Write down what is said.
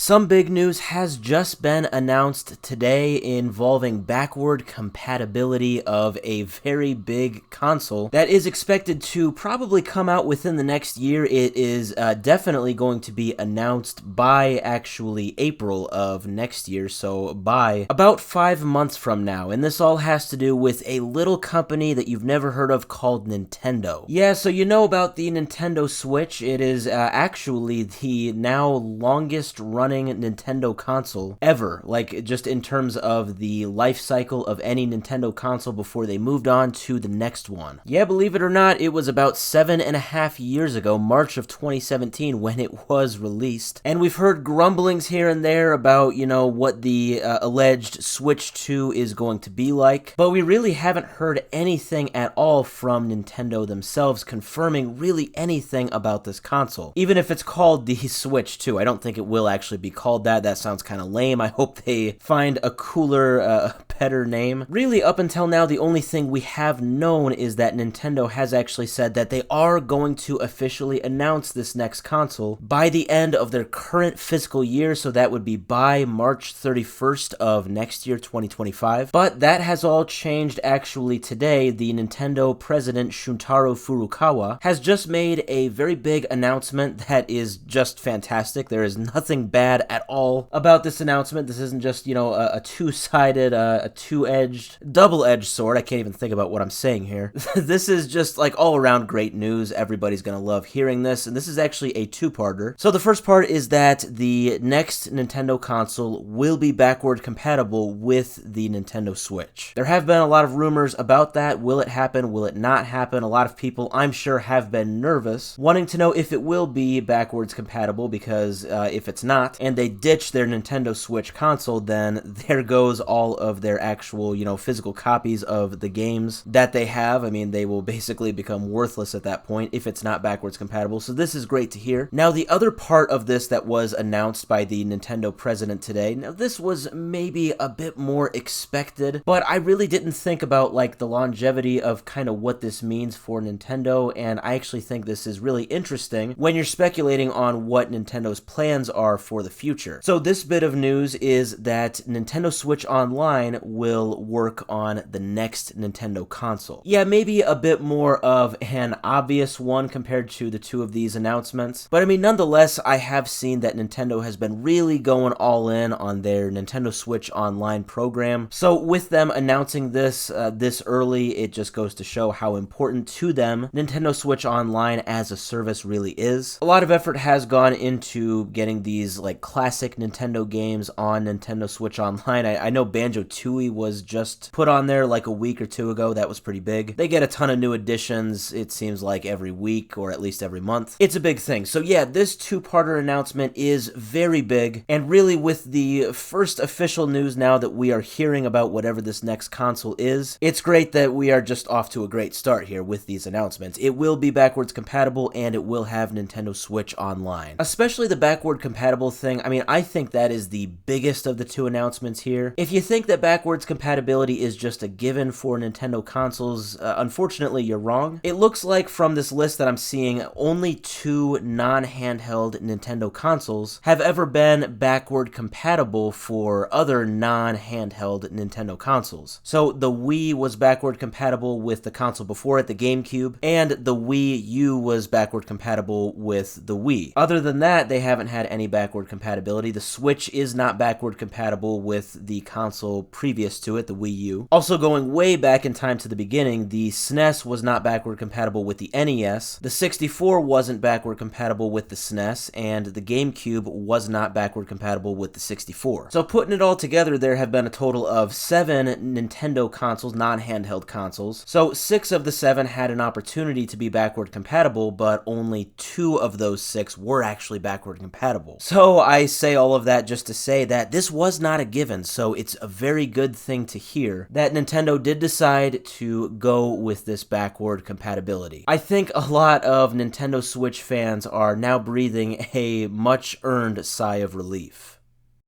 Some big news has just been announced today involving backward compatibility of a very big console that is expected to probably come out within the next year. It is definitely going to be announced by actually April of next year, so by about 5 months from now. And this all has to do with a little company that you've never heard of called Nintendo. Yeah, so you know about the Nintendo Switch. It is actually the now longest running Nintendo console ever, like just in terms of the life cycle of any Nintendo console before they moved on to the next one. Yeah, believe it or not, it was about 7.5 years ago, March of 2017, when it was released. And we've heard grumblings here and there about, what the alleged Switch 2 is going to be like, but we really haven't heard anything at all from Nintendo themselves confirming really anything about this console. Even if it's called the Switch 2, I don't think it will actually be called that. That sounds kind of lame. I hope they find a cooler, better name. Really, up until now, the only thing we have known is that Nintendo has actually said that they are going to officially announce this next console by the end of their current fiscal year, so that would be by March 31st of next year, 2025. But that has all changed actually today. The Nintendo president, Shuntaro Furukawa, has just made a very big announcement that is just fantastic. There is nothing bad at all about this announcement. This isn't just, a two-sided, a two-edged, double-edged sword. I can't even think about what I'm saying here. This is just like all-around great news. Everybody's gonna love hearing this, and this is actually a two-parter. So the first part is that the next Nintendo console will be backward compatible with the Nintendo Switch. There have been a lot of rumors about that. Will it happen? Will it not happen? A lot of people, I'm sure, have been nervous, wanting to know if it will be backwards compatible, because if it's not, and they ditch their Nintendo Switch console, then there goes all of their actual, physical copies of the games that they have. I mean, they will basically become worthless at that point if it's not backwards compatible. So this is great to hear. Now, the other part of this that was announced by the Nintendo president today, now this was maybe a bit more expected, but I really didn't think about the longevity of kind of what this means for Nintendo, and I actually think this is really interesting when you're speculating on what Nintendo's plans are for the future. So this bit of news is that Nintendo Switch Online will work on the next Nintendo console. Yeah, maybe a bit more of an obvious one compared to the two of these announcements, but I mean, nonetheless, I have seen that Nintendo has been really going all in on their Nintendo Switch Online program. So with them announcing this this early, it just goes to show how important to them Nintendo Switch Online as a service really is. A lot of effort has gone into getting these classic Nintendo games on Nintendo Switch Online. I know Banjo-Tooie was just put on there a week or two ago. That was pretty big. They get a ton of new additions, it seems like every week or at least every month. It's a big thing. So yeah, this two-parter announcement is very big, and really with the first official news now that we are hearing about whatever this next console is, it's great that we are just off to a great start here with these announcements. It will be backwards compatible, and it will have Nintendo Switch Online. Especially the backward compatible thing, I mean, I think that is the biggest of the two announcements here. If you think that backwards compatibility is just a given for Nintendo consoles, unfortunately, you're wrong. It looks like from this list that I'm seeing, only two non-handheld Nintendo consoles have ever been backward compatible for other non-handheld Nintendo consoles. So the Wii was backward compatible with the console before it, the GameCube, and the Wii U was backward compatible with the Wii. Other than that, they haven't had any backward compatibility. The Switch is not backward compatible with the console previous to it, the Wii U. Also, going way back in time to the beginning, the SNES was not backward compatible with the NES, the 64 wasn't backward compatible with the SNES, and the GameCube was not backward compatible with the 64. So putting it all together, there have been a total of 7 Nintendo consoles, non-handheld consoles. So 6 of the 7 had an opportunity to be backward compatible, but only 2 of those 6 were actually backward compatible. So I say all of that just to say that this was not a given, so it's a very good thing to hear that Nintendo did decide to go with this backward compatibility. I think a lot of Nintendo Switch fans are now breathing a much-earned sigh of relief.